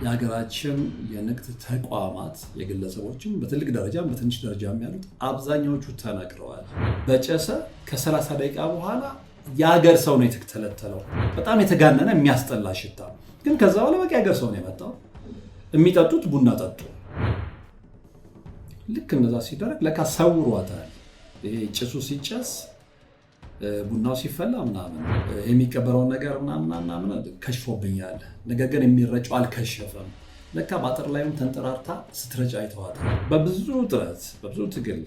የሀገራችን የንግድ ተቋማት የግለሰቦችም በትልቅ ደረጃም በትንሽ ደረጃም ያሉት አብዛኛዎቹ ተነግረዋል። በጨሰ ከ30 ደቂቃ በኋላ የሀገር ሰው ነው የተተለተለው። በጣም የተጋነነ የሚያስጠላ ሽታ፣ ግን ከዛ በኋላ በቃ የሀገር ሰው ነው የመጣው። የሚጠጡት ቡና ጠጡ። ልክ እንደዛ ሲደረግ ለካ ሰውሯታል። ይሄ ጭሱ ሲጨስ ቡናው ሲፈላ ምናምን የሚቀበረውን ነገር ምናምን ከሽፎብኛል። ነገር ግን የሚረጨው አልከሸፈም። ለካ በአጥር ላይም ተንጠራርታ ስትረጭ አይተዋታል። በብዙ ጥረት በብዙ ትግል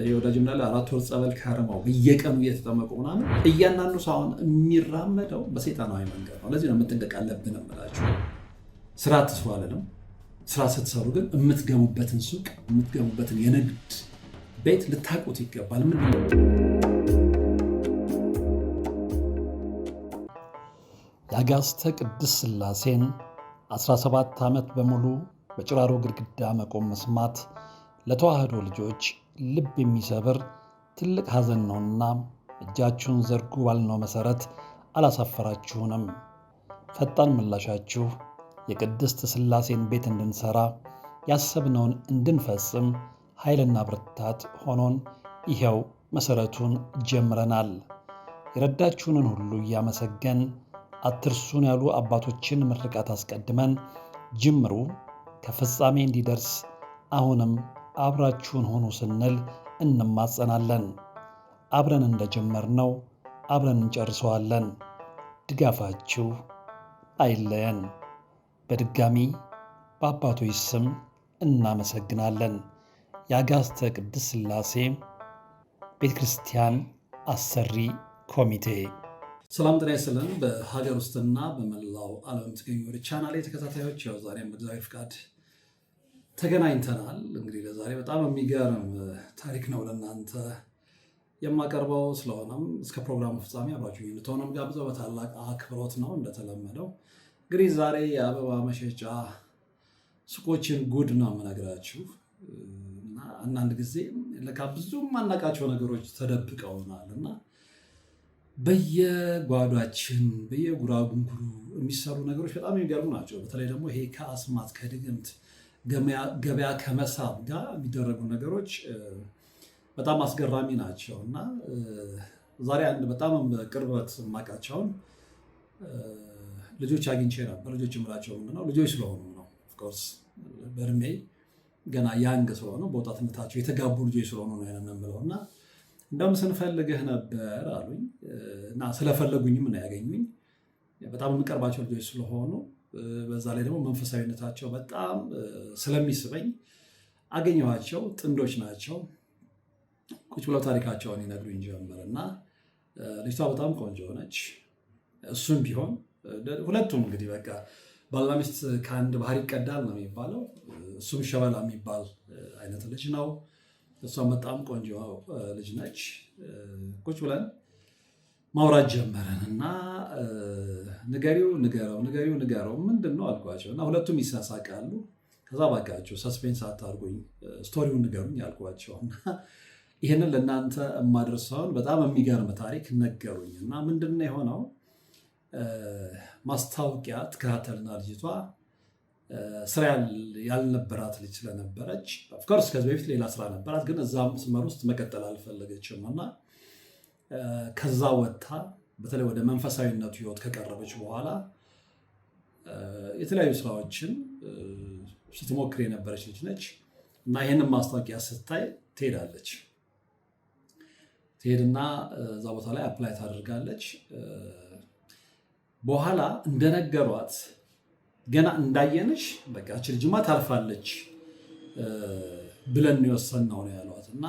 የወዳጅና ለ4 ወር ጸበል ከርመው በየቀኑ እየተጠመቁ ምናምን እያንዳንዱ ሰው አሁን የሚራመደው በሰይጣናዊ መንገድ ነው። ለዚህ ነው መጠንቀቅ አለብን እምላችሁ። ስራ አትስሩ አለንም። ስራ ስትሰሩ ግን የምትገቡበትን ሱቅ የምትገቡበትን የንግድ ቤት ልታውቁት ይገባል። ምንድነው የአጋዕዝተ ቅድስት ሥላሴን 17 ዓመት በሙሉ በጭራሮ ግድግዳ መቆም መስማት ለተዋህዶ ልጆች ልብ የሚሰብር ትልቅ ሐዘን ነውና እጃችሁን ዘርጉ ባልነው መሠረት አላሳፈራችሁንም። ፈጣን ምላሻችሁ የቅድስት ሥላሴን ቤት እንድንሠራ ያሰብነውን እንድንፈጽም ኃይልና ብርታት ሆኖን ይኸው መሠረቱን ጀምረናል። የረዳችሁንን ሁሉ እያመሰገን አትርሱን ያሉ አባቶችን ምርቃት አስቀድመን ጅምሩ ከፍጻሜ እንዲደርስ አሁንም አብራችሁን ሆኑ ስንል እንማጸናለን። አብረን እንደጀመርነው አብረን እንጨርሰዋለን። ድጋፋችሁ አይለየን። በድጋሚ በአባቶች ስም እናመሰግናለን። የአጋዕዝተ ቅድስት ሥላሴ ቤተ ክርስቲያን አሰሪ ኮሚቴ። ሰላም ጤና ይስጥልን። በሀገር ውስጥና በመላው ዓለም የምትገኙ ወደ ቻናሌ ተከታታዮች ያው ዛሬም በእግዚአብሔር ፍቃድ ተገናኝተናል። እንግዲህ ለዛሬ በጣም የሚገርም ታሪክ ነው ለእናንተ የማቀርበው። ስለሆነም እስከ ፕሮግራሙ ፍጻሜ አብራችሁ እንድትሆኑ ጋብዘው በታላቅ አክብሮት ነው። እንደተለመደው እንግዲህ ዛሬ የአበባ መሸጫ ሱቆችን ጉድ ነው የምነግራችሁ እና አንዳንድ ጊዜ ለካ ብዙ የማናውቃቸው ነገሮች ተደብቀውናል እና በየጓዷችን በየጉራጉንጉሩ የሚሰሩ ነገሮች በጣም የሚገርሙ ናቸው። በተለይ ደግሞ ይሄ ከአስማት ከድግምት ገበያ ከመሳብ ጋር የሚደረጉ ነገሮች በጣም አስገራሚ ናቸው እና ዛሬ አንድ በጣም በቅርበት የማውቃቸውን ልጆች አግኝቼ ነበር። ልጆች የምላቸው ምንድነው ልጆች ስለሆኑ ነው። ኦፍኮርስ በእድሜ ገና ያንግ ስለሆኑ በወጣትነታቸው የተጋቡ ልጆች ስለሆኑ ነው ያንን የምለው እና እንደውም ስንፈልግህ ነበር አሉኝ እና ስለፈለጉኝም ነው ያገኙኝ። በጣም የምቀርባቸው ልጆች ስለሆኑ በዛ ላይ ደግሞ መንፈሳዊነታቸው በጣም ስለሚስበኝ አገኘኋቸው። ጥንዶች ናቸው። ቁጭ ብለው ታሪካቸውን ይነግሩኝ ጀመር እና ልጅቷ በጣም ቆንጆ ሆነች። እሱም ቢሆን ሁለቱም እንግዲህ በቃ ባልና ሚስት ከአንድ ባህር ይቀዳል ነው የሚባለው። እሱም ሸበላ የሚባል አይነት ልጅ ነው። እሷም በጣም ቆንጆ ልጅ ነች። ቁጭ ብለን ማውራት ጀመረን እና ንገረው ምንድን ነው አልኳቸው እና ሁለቱም ይሳሳቃሉ። ከዛ ባካቸው ሰስፔንስ አታርጉኝ፣ ስቶሪውን ንገሩኝ አልኳቸው እና ይህንን ለእናንተ የማደርሰውን በጣም የሚገርም ታሪክ ነገሩኝ እና ምንድን ነው የሆነው? ማስታወቂያ ትከታተልና ልጅቷ ስራ ያልነበራት ልጅ ስለነበረች ኦፍኮርስ ከዚህ በፊት ሌላ ስራ ነበራት፣ ግን እዛም መስመር ውስጥ መቀጠል አልፈለገችም እና ከዛ ወጥታ በተለይ ወደ መንፈሳዊነቱ ህይወት ከቀረበች በኋላ የተለያዩ ስራዎችን ስትሞክር የነበረች ልጅ ነች እና ይህንን ማስታወቂያ ስታይ ትሄድና እዛ ቦታ ላይ አፕላይ ታደርጋለች። በኋላ እንደነገሯት ገና እንዳየንሽ በቃ እች ልጅማ ታልፋለች ብለን የወሰንነው ነው ያሏት እና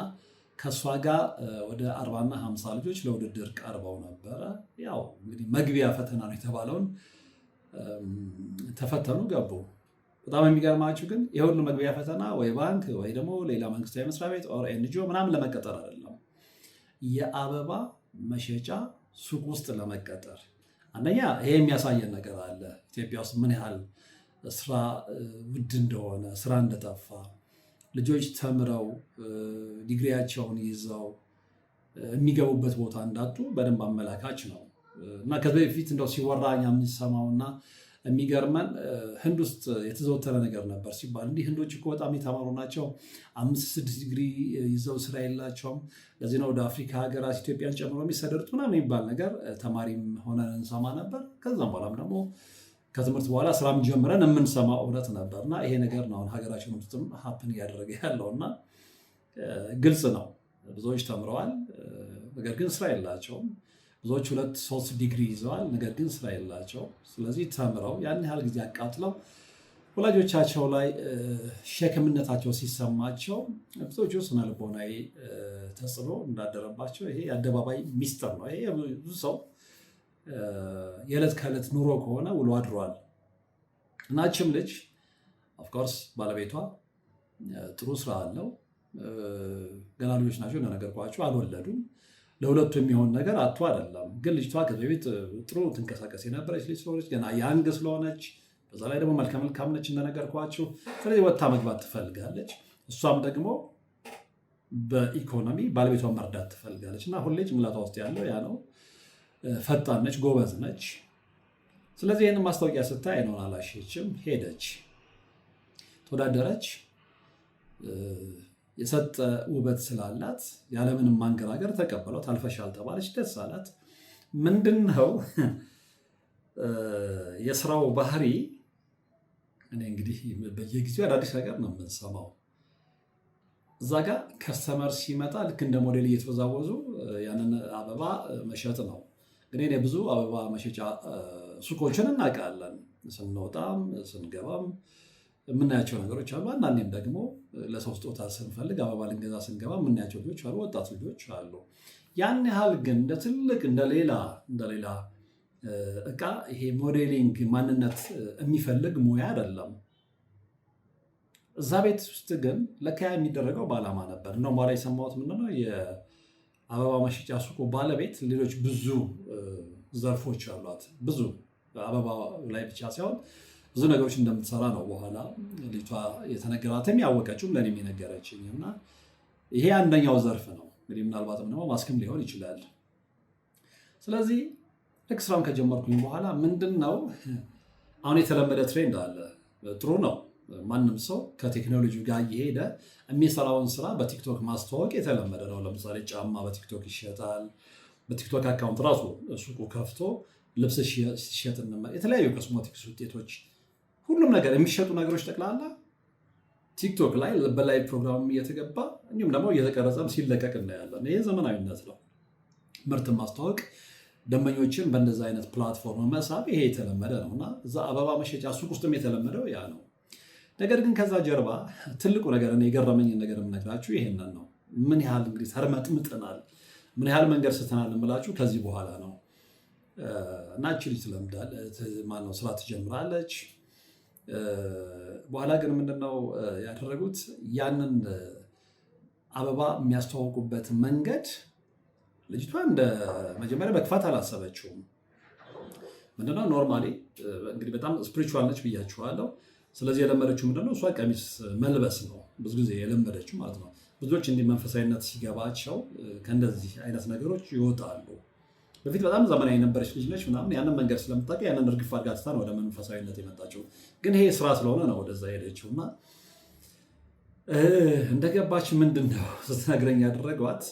ከእሷ ጋር ወደ 40 እና 50 ልጆች ለውድድር ቀርበው ነበረ። ያው እንግዲህ መግቢያ ፈተና ነው የተባለውን ተፈተኑ፣ ገቡ። በጣም የሚገርማችሁ ግን የሁሉ መግቢያ ፈተና ወይ ባንክ ወይ ደግሞ ሌላ መንግስታዊ መስሪያ ቤት ኦር ኤንጂኦ ምናምን ለመቀጠር አይደለም፣ የአበባ መሸጫ ሱቅ ውስጥ ለመቀጠር። አንደኛ ይሄ የሚያሳየን ነገር አለ ኢትዮጵያ ውስጥ ምን ያህል ስራ ውድ እንደሆነ፣ ስራ እንደጠፋ፣ ልጆች ተምረው ዲግሪያቸውን ይዘው የሚገቡበት ቦታ እንዳጡ በደንብ አመላካች ነው። እና ከዚህ በፊት እንደው ሲወራ እኛ የምንሰማውና የሚገርመን ህንድ ውስጥ የተዘወተረ ነገር ነበር ሲባል እንዲህ ህንዶች እኮ በጣም የተማሩ ናቸው፣ 5-6 ዲግሪ ይዘው ስራ የላቸውም፣ ለዚህ ነው ወደ አፍሪካ ሀገራት ኢትዮጵያን ጨምሮ የሚሰደዱት ምናምን የሚባል ነገር ተማሪም ሆነን እንሰማ ነበር። ከዛም በኋላም ደግሞ ከትምህርት በኋላ ስራም ጀምረን የምንሰማው እውነት ነበር እና ይሄ ነገር ነው አሁን ሀገራችን ውስጥም ሀፕን እያደረገ ያለው እና ግልጽ ነው። ብዙዎች ተምረዋል፣ ነገር ግን ስራ የላቸውም። ብዙዎች 2-3 ዲግሪ ይዘዋል፣ ነገር ግን ስራ የላቸውም። ስለዚህ ተምረው ያን ያህል ጊዜ አቃጥለው ወላጆቻቸው ላይ ሸክምነታቸው ሲሰማቸው ብዙዎቹ ስነ ልቦናዊ ተጽዕኖ እንዳደረባቸው ይሄ የአደባባይ ሚስጥር ነው። ይሄ ብዙ ሰው የዕለት ከዕለት ኑሮ ከሆነ ውሎ አድሯል። እናችም ልጅ ኦፍኮርስ ባለቤቷ ጥሩ ስራ አለው፣ ገና ልጆች ናቸው እንደነገርኳቸው አልወለዱም። ለሁለቱ የሚሆን ነገር አቶ አይደለም። ግን ልጅቷ ከዚህ በፊት ጥሩ ትንቀሳቀስ የነበረች ልጅ ስለሆነች ገና ያንግ ስለሆነች በዛ ላይ ደግሞ መልከ መልካም ነች እንደነገርኳችሁ። ስለዚህ ወጥታ መግባት ትፈልጋለች። እሷም ደግሞ በኢኮኖሚ ባለቤቷን መርዳት ትፈልጋለች እና ሁሌ ጭንቅላቷ ውስጥ ያለው ያ ነው። ፈጣን ነች፣ ጎበዝ ነች። ስለዚህ ይህንን ማስታወቂያ ስታይ አይኗን አላሸችም፣ ሄደች፣ ተወዳደረች። የሰጠ ውበት ስላላት ያለምንም ማንገራገር ተቀበሏት። አልፈሻል ተባለች፣ ደስ አላት። ምንድነው የስራው ባህሪ? እኔ እንግዲህ በየጊዜው አዳዲስ ነገር ነው የምንሰማው። እዛ ጋር ከስተመር ሲመጣ ልክ እንደ ሞዴል እየተወዛወዙ ያንን አበባ መሸጥ ነው። ግን እኔ ብዙ አበባ መሸጫ ሱቆችን እናውቃለን። ስንወጣም ስንገባም የምናያቸው ነገሮች አሉ። አንዳንዴም ደግሞ ለሰው ስጦታ ስንፈልግ አበባ ልንገዛ ስንገባ የምናያቸው ልጆች አሉ፣ ወጣት ልጆች አሉ። ያን ያህል ግን እንደ ትልቅ እንደሌላ እቃ ይሄ ሞዴሊንግ ማንነት የሚፈልግ ሙያ አይደለም። እዛ ቤት ውስጥ ግን ለካ የሚደረገው በዓላማ ነበር። እንደውም በኋላ የሰማሁት ምንድነው የአበባ መሸጫ ሱቁ ባለቤት ሌሎች ብዙ ዘርፎች አሏት። ብዙ አበባ ላይ ብቻ ሳይሆን ብዙ ነገሮች እንደምትሰራ ነው በኋላ ልጅቷ የተነገራትም ያወቀችው ለእኔም የነገረችኝ እና ይሄ አንደኛው ዘርፍ ነው። እንግዲህ ምናልባትም ደግሞ ማስክም ሊሆን ይችላል። ስለዚህ ልክ ስራውን ከጀመርኩኝ በኋላ ምንድን ነው አሁን የተለመደ ትሬንድ አለ። ጥሩ ነው። ማንም ሰው ከቴክኖሎጂ ጋር እየሄደ የሚሰራውን ስራ በቲክቶክ ማስተዋወቅ የተለመደ ነው። ለምሳሌ ጫማ በቲክቶክ ይሸጣል። በቲክቶክ አካውንት ራሱ ሱቁ ከፍቶ ልብስ ሲሸጥ የተለያዩ ኮስሞቲክስ ውጤቶች፣ ሁሉም ነገር የሚሸጡ ነገሮች ጠቅላላ ቲክቶክ ላይ በላይቭ ፕሮግራም እየተገባ እንዲሁም ደግሞ እየተቀረጸም ሲለቀቅ እናያለን። ይሄ ዘመናዊነት ነው። ምርትን ማስተዋወቅ፣ ደንበኞችን በእንደዛ አይነት ፕላትፎርም መሳብ ይሄ የተለመደ ነው እና እዛ አበባ መሸጫ ሱቅ ውስጥም የተለመደው ያ ነው። ነገር ግን ከዛ ጀርባ ትልቁ ነገር የገረመኝን ነገር የምነግራችሁ ይሄንን ነው። ምን ያህል እንግዲህ ተርመጥምጠናል፣ ምን ያህል መንገድ ስተናል የምላችሁ ከዚህ በኋላ ነው። እና እቺ ልጅ ትለምዳለች፣ ማነው ስራ ትጀምራለች። በኋላ ግን ምንድነው ያደረጉት? ያንን አበባ የሚያስተዋውቁበት መንገድ ልጅቷ እንደ መጀመሪያ በክፋት አላሰበችውም። ምንድነው ኖርማሊ እንግዲህ በጣም ስፒሪቹዋል ነች ብያችኋለሁ። ስለዚህ የለመደችው ምንድነው እሷ ቀሚስ መልበስ ነው ብዙ ጊዜ የለመደችው ማለት ነው። ብዙዎች እንዲህ መንፈሳዊነት ሲገባቸው ከእንደዚህ አይነት ነገሮች ይወጣሉ። በፊት በጣም ዘመናዊ የነበረች ልጅ ነች ምናምን፣ ያንን መንገድ ስለምታውቅ ያንን እርግፍ አድርጋ ትታ ነው ወደ መንፈሳዊነት የመጣችው። ግን ይሄ ስራ ስለሆነ ነው ወደዛ ሄደችው እና እንደገባች ምንድን ነው ስትነግረኝ ያደረጓት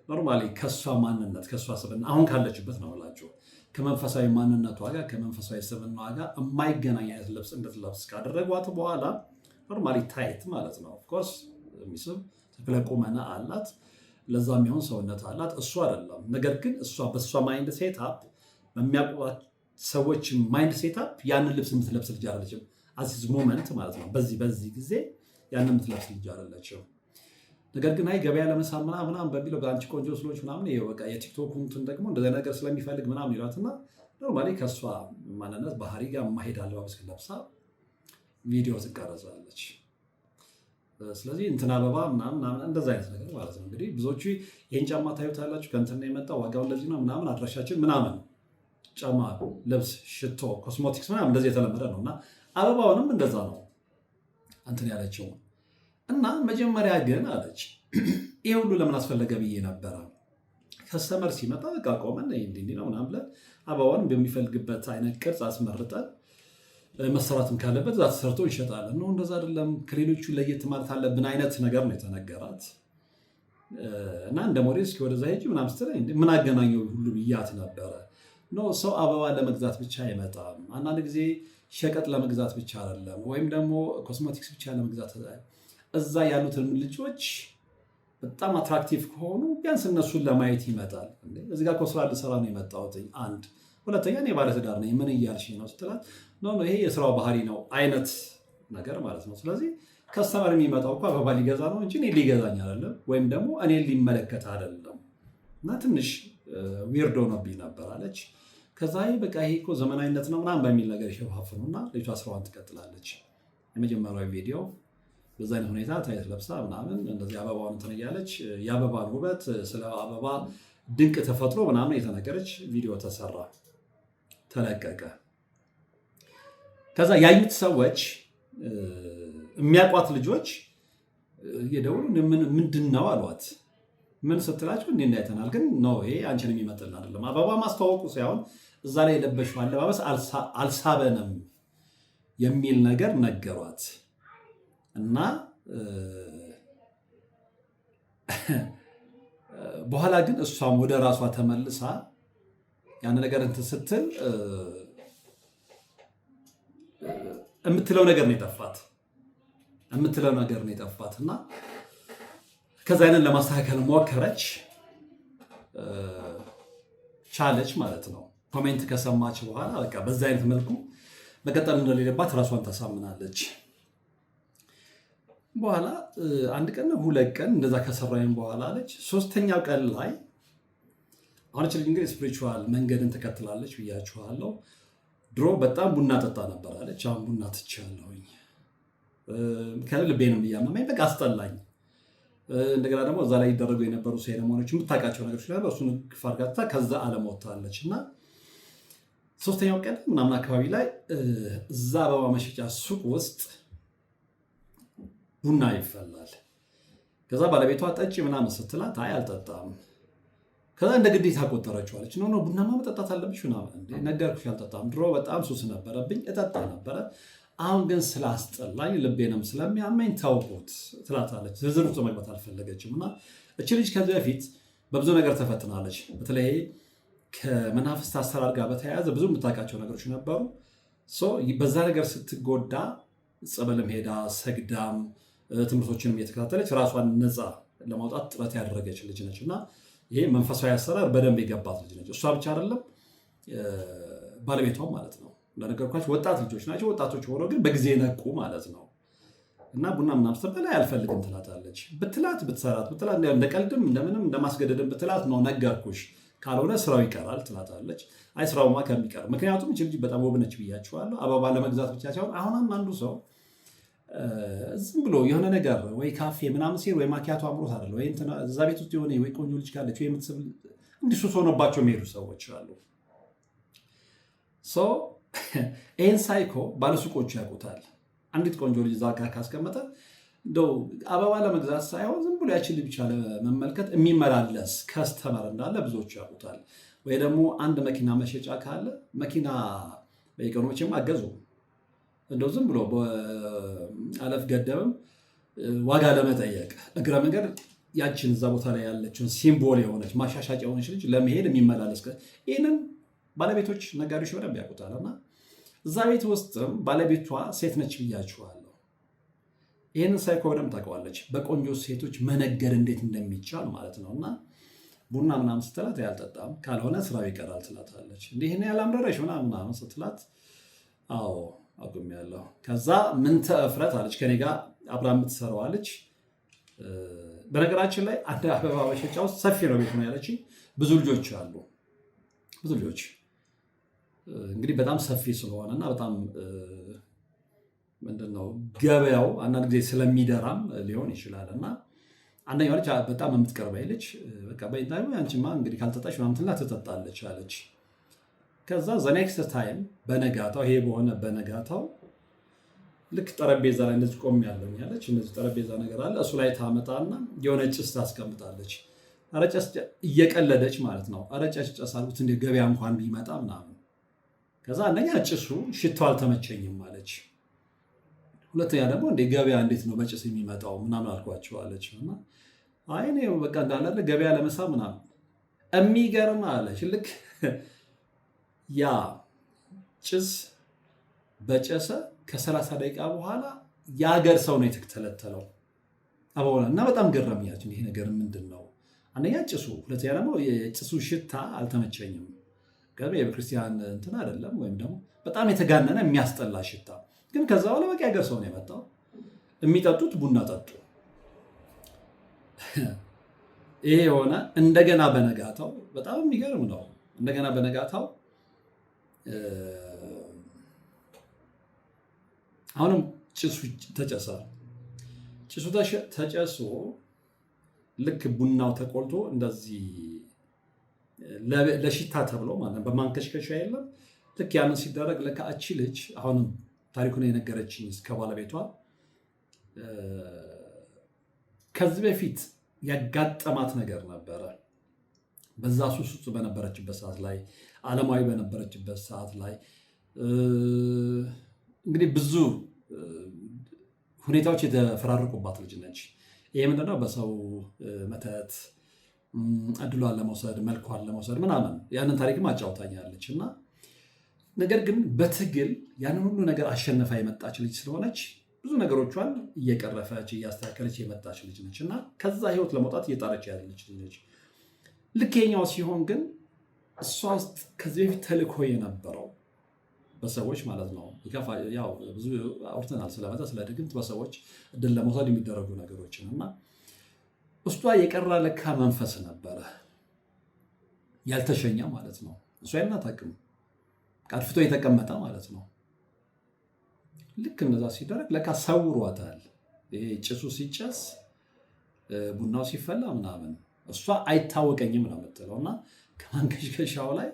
ኖርማሊ ከእሷ ማንነት ከእሷ ስብዕና አሁን ካለችበት ነው እላችሁ ከመንፈሳዊ ማንነቷ ጋር ከመንፈሳዊ ስብዕናዋ ጋር የማይገናኝ አይነት ልብስ እንድትለብስ ካደረጓት በኋላ ኖርማሊ ታይት ማለት ነው። ኦፍኮርስ የሚስብ ትክክለ ቁመና አላት፣ ለዛ የሚሆን ሰውነት አላት። እሱ አይደለም። ነገር ግን እሷ በእሷ ማይንድ ሴትአፕ በሚያውቋት ሰዎች ማይንድ ሴትአፕ ያንን ልብስ የምትለብስ ልጅ አይደለችም። አዚዝ ሞመንት ማለት ነው። በዚህ ጊዜ ያንን የምትለብስ ልጅ አይደለችም። ነገር ግን አይ ገበያ ለመሳብ ምናምን በሚለው በአንቺ ቆንጆ ስሎች ምናምን ይሄ በቃ የቲክቶክ እንትን ደግሞ እንደዚህ ነገር ስለሚፈልግ ምናምን ይሏትና ኖርማሊ ከእሷ ማንነት ባህሪ ጋር ማሄድ አለባበስ ለብሳ ቪዲዮ ትቀረጻለች። ስለዚህ እንትን አበባ ምናምን እንደዛ አይነት ነገር ማለት ነው። እንግዲህ ብዙዎቹ ይህን ጫማ ታዩታላችሁ፣ ከእንትን ነው የመጣው፣ ዋጋው እንደዚህ ነው ምናምን፣ አድራሻችን ምናምን፣ ጫማ፣ ልብስ፣ ሽቶ፣ ኮስሞቲክስ ምናምን እንደዚህ የተለመደ ነው እና አበባውንም እንደዛ ነው እንትን ያለችው እና መጀመሪያ ግን አለች ይሄ ሁሉ ለምን አስፈለገ ብዬ ነበረ። ከስተመር ሲመጣ በቃ ቆመን እንዲህ ነው ምናምን ብለን አበባውን በሚፈልግበት አይነት ቅርጽ አስመርጠን መሰራትም ካለበት እዛ ተሰርቶ እንሸጣለን። ነው እንደዛ አይደለም፣ ከሌሎቹ ለየት ማለት አለብን አይነት ነገር ነው የተነገራት። እና እንደ ሞዴል እስኪ ወደዛ ሄጂ ምናምን ስትለኝ ምን አገናኘው ሁሉ ብያት ነበረ። ኖ ሰው አበባ ለመግዛት ብቻ አይመጣም። አንዳንድ ጊዜ ሸቀጥ ለመግዛት ብቻ አይደለም፣ ወይም ደግሞ ኮስሞቲክስ ብቻ ለመግዛት እዛ ያሉትን ልጆች በጣም አትራክቲቭ ከሆኑ ቢያንስ እነሱን ለማየት ይመጣል። እዚህ ጋር ስራ ልሰራ ነው የመጣሁት። አንድ ሁለተኛ እኔ ባለትዳር ነኝ ምን እያልሽ ነው ስትላት፣ ኖ ይሄ የስራው ባህሪ ነው አይነት ነገር ማለት ነው። ስለዚህ ከስተመር የሚመጣው እኮ አበባ ሊገዛ ነው እንጂ እኔ ሊገዛኝ አይደለም፣ ወይም ደግሞ እኔ ሊመለከት አይደለም። እና ትንሽ ዊርዶ ሆኖብኝ ነበር አለች። ከዛ በቃ ይሄ እኮ ዘመናዊነት ነው ምናምን በሚል ነገር ይሸፋፍኑና ልጅቷ ስራዋን ትቀጥላለች። የመጀመሪያው ቪዲዮ በዛ አይነት ሁኔታ ታይት ለብሳ ምናምን እንደዚህ አበባውን እንትን እያለች የአበባን ውበት ስለ አበባ ድንቅ ተፈጥሮ ምናምን የተነገረች ቪዲዮ ተሰራ፣ ተለቀቀ። ከዛ ያዩት ሰዎች የሚያውቋት ልጆች እየደውሉ ምንድን ነው አሏት። ምን ስትላቸው እንዲህ እንዳይተናል ግን ነው ይሄ አንቺን የሚመጥልን አይደለም፣ አበባ ማስተዋወቁ ሳይሆን እዛ ላይ የለበሽው አለባበስ አልሳበንም የሚል ነገር ነገሯት። እና በኋላ ግን እሷም ወደ ራሷ ተመልሳ ያን ነገር እንትን ስትል የምትለው ነገር ነው የጠፋት እና ከዛ አይነት ለማስተካከል ሞከረች፣ ቻለች ማለት ነው። ኮሜንት ከሰማች በኋላ በቃ በዛ አይነት መልኩ መቀጠል እንደሌለባት ራሷን ታሳምናለች። በኋላ አንድ ቀን ሁለት ቀን እንደዛ ከሰራይም በኋላ አለች፣ ሶስተኛው ቀን ላይ አሁን ልጅ እንግዲህ ስፒሪቹዋል መንገድን ተከትላለች ብያችኋለሁ። ድሮ በጣም ቡና ጠጣ ነበር አለች። አሁን ቡና ትቻለሁኝ፣ ከልቤንም እያመመኝ በቃ አስጠላኝ። እንደገና ደግሞ እዛ ላይ ይደረጉ የነበሩ ሴሬሞኒዎች የምታውቃቸው ነገሮች ላይ እሱን ክፋርጋታ ከዛ ዓለም ወጥታለች። እና ሶስተኛው ቀን ምናምን አካባቢ ላይ እዛ አበባ መሸጫ ሱቅ ውስጥ ቡና ይፈላል። ከዛ ባለቤቷ ጠጪ ምናምን ስትላት አይ አልጠጣም። ከዛ እንደ ግዴታ ቆጠረችዋለች። ኖ ቡናማ መጠጣት አለብሽ ምናምን። ነገርኩሽ አልጠጣም። ድሮ በጣም ሱስ ነበረብኝ እጠጣ ነበረ፣ አሁን ግን ስላስጠላኝ ልቤንም ስለሚያመኝ ተውኩት ትላታለች። ዝርዝር ውስጥ መግባት አልፈለገችም። እና እች ልጅ ከዚህ በፊት በብዙ ነገር ተፈትናለች። በተለይ ከመናፍስት አሰራር ጋር በተያያዘ ብዙ የምታውቃቸው ነገሮች ነበሩ። በዛ ነገር ስትጎዳ ጸበልም ሄዳ ሰግዳም ትምህርቶችንም እየተከታተለች ራሷን ነፃ ለማውጣት ጥረት ያደረገች ልጅ ነች። እና ይሄ መንፈሳዊ አሰራር በደንብ የገባት ልጅ ነች። እሷ ብቻ አይደለም ባለቤቷም ማለት ነው። እንደነገርኳቸው ወጣት ልጆች ናቸው። ወጣቶች ሆነው ግን በጊዜ ነቁ ማለት ነው። እና ቡና ምናምን ስትበላ አልፈልግም ትላታለች። ብትላት ብትሰራት ብትላት እንደ ቀልድም እንደምንም እንደማስገደድም ብትላት ነው ነገርኩሽ ካልሆነ ስራው ይቀራል ትላታለች። አይ ስራውማ ከሚቀር ምክንያቱም እች ልጅ በጣም ውብ ነች ብያችኋለሁ። አበባ ለመግዛት ብቻ ሳይሆን አሁን አንዱ ሰው ዝም ብሎ የሆነ ነገር ወይ ካፌ ምናምን ሲል ወይ ማኪያቶ አምሮት አይደለ ወይ እዛ ቤት ውስጥ የሆነ ወይ ቆንጆ ልጅ ካለች ወይ የምትስብ እንዲህ ሱስ ሆኖባቸው የሚሄዱ ሰዎች አሉ። ይህን ሳይኮ ባለሱቆቹ ያውቁታል። አንዲት ቆንጆ ልጅ እዛ ጋር ካስቀመጠ እንደው አበባ ለመግዛት ሳይሆን ዝም ብሎ ያችን ብቻ ለመመልከት የሚመላለስ ከስተመር እንዳለ ብዙዎቹ ያውቁታል። ወይ ደግሞ አንድ መኪና መሸጫ ካለ መኪና በኢኮኖሚችም አገዙ እንደው ዝም ብሎ በአለፍ ገደብም ዋጋ ለመጠየቅ እግረ መንገድ ያችን እዛ ቦታ ላይ ያለችን ሲምቦል የሆነች ማሻሻጫ የሆነች ልጅ ለመሄድ የሚመላለስ ይህንን ባለቤቶች ነጋዴዎች በደንብ ያውቁታል። እና እዛ ቤት ውስጥም ባለቤቷ ሴት ነች ብያችኋለሁ። ይህንን ሳይኮ በደንብ ታውቀዋለች። በቆንጆ ሴቶች መነገድ እንዴት እንደሚቻል ማለት ነው። እና ቡና ምናምን ስትላት ያልጠጣም ካልሆነ ስራው ይቀራል ትላታለች። እንዲህ ያላምረረሽ ምናምን ስትላት አዎ አቁሜያለሁ። ከዛ ምን ተእፍረት አለች። ከኔ ጋር አብራ የምትሰራው አለች። በነገራችን ላይ አንድ አበባ መሸጫ ውስጥ ሰፊ ነው ቤት ነው ያለች። ብዙ ልጆች አሉ። ብዙ ልጆች እንግዲህ በጣም ሰፊ ስለሆነና በጣም ምንድነው ገበያው አንዳንድ ጊዜ ስለሚደራም ሊሆን ይችላል። እና አንደኛው ልጅ በጣም የምትቀርበኝ ልጅ በቃ በይታዩ አንቺማ እንግዲህ ካልጠጣሽ ምናምን ትጠጣለች አለች። ከዛ ዘኔክስት ታይም በነጋታው ይሄ በሆነ በነጋታው ልክ ጠረጴዛ ላይ እንደዚህ ቆም ያለኝ ያለች እንደዚህ ጠረጴዛ ነገር አለ እሱ ላይ ታመጣና የሆነ ጭስ ታስቀምጣለች። አረጨስ እየቀለደች ማለት ነው። አረጨስ ጨሳሉት እንደ ገበያ እንኳን ቢመጣ ምናምን። ከዛ አንደኛ ጭሱ ሽታው አልተመቸኝም አለች። ሁለተኛ ደግሞ እንደ ገበያ እንዴት ነው በጭስ የሚመጣው ምናምን አልኳቸው አለች። እና አይ እኔ በቃ እንዳለ ገበያ ለመሳብ ምናምን የሚገርም አለች። ልክ ያ ጭስ በጨሰ ከ30 ደቂቃ በኋላ የሀገር ሰው ነው የተተለተለው አበባ እና በጣም ገረመኛችን። ይሄ ነገር ምንድን ነው? አንደኛ ጭሱ፣ ሁለተኛ ደግሞ የጭሱ ሽታ አልተመቸኝም። ገበያ የቤተክርስቲያን እንትን አይደለም፣ ወይም ደግሞ በጣም የተጋነነ የሚያስጠላ ሽታ። ግን ከዛ በኋላ በቃ የሀገር ሰው ነው የመጣው። የሚጠጡት ቡና ጠጡ። ይሄ የሆነ እንደገና በነጋታው በጣም የሚገርም ነው። እንደገና በነጋታው አሁንም ጭሱ ተጨሰ። ጭሱ ተጨሶ ልክ ቡናው ተቆልቶ እንደዚህ ለሽታ ተብሎ ማለት በማንከሽከሻ የለም። ልክ ያንን ሲደረግ ለካ እቺ ልጅ አሁንም ታሪኩን የነገረችኝ እስከ ባለቤቷ ከዚህ በፊት ያጋጠማት ነገር ነበረ። በዛ ሱስ ውስጥ በነበረችበት ሰዓት ላይ፣ ዓለማዊ በነበረችበት ሰዓት ላይ እንግዲህ ብዙ ሁኔታዎች የተፈራረቁባት ልጅ ነች። ይሄ ምንድነው? በሰው መተት እድሏን ለመውሰድ መልኳን ለመውሰድ ምናምን ያንን ታሪክም አጫውታኛለች። እና ነገር ግን በትግል ያንን ሁሉ ነገር አሸነፋ የመጣች ልጅ ስለሆነች ብዙ ነገሮቿን እየቀረፈች እያስተካከለች የመጣች ልጅ ነች እና ከዛ ህይወት ለመውጣት እየጣረች ያለች ልጅ ነች። ልክ የኛው ሲሆን ግን እሷ ውስጥ ከዚህ በፊት ተልኮ የነበረው በሰዎች ማለት ነው። ያው ብዙ አውርተናል ስለመጣ ስለ ድግምት በሰዎች እድል ለመውሰድ የሚደረጉ ነገሮችን እና ውስጧ የቀረ ለካ መንፈስ ነበረ ያልተሸኘ ማለት ነው። እሷ ያናታቅም አጥፍቶ የተቀመጠ ማለት ነው። ልክ እንደዛ ሲደረግ ለካ ሰውሯታል። ይሄ ጭሱ ሲጨስ ቡናው ሲፈላ ምናምን እሷ አይታወቀኝም ነው የምትለው እና ከማንከሽከሻው ላይ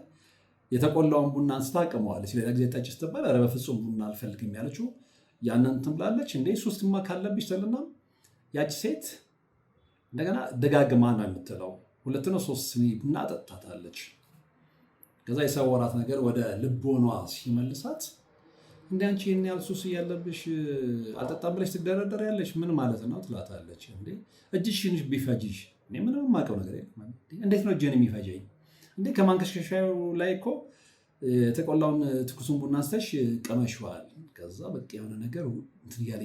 የተቆላውን ቡና አንስታ አቅመዋለች። ሌላ ጊዜ ጠጭ ስትባል ኧረ በፍጹም ቡና አልፈልግም ያለችው ያንን እንትን ብላለች። እንዴ ሶስትማ ካለብሽ ትልና ያቺ ሴት እንደገና ደጋግማ ነው የምትለው 2 ነው 3 ስኒ ቡና ጠጣታለች። ከዛ የሰወራት ነገር ወደ ልቦኗ ሲመልሳት እንደ አንቺ ይሄን ያህል ሱስ እያለብሽ አልጠጣም ብለሽ ትደረደሪያለሽ ምን ማለት ነው ትላታለች። እንዴ እጅሽን ቢፈጅሽ እኔ ምንም የማውቀው ነገር የለም። እንዴት ነው እጅን የሚፈጀኝ? እንዴ ከማንከሽከሻው ላይ እኮ የተቆላውን ትኩሱን ቡና አንስተሽ ቀመሽዋል። ከዛ በቃ የሆነ ነገር እንትን እያለ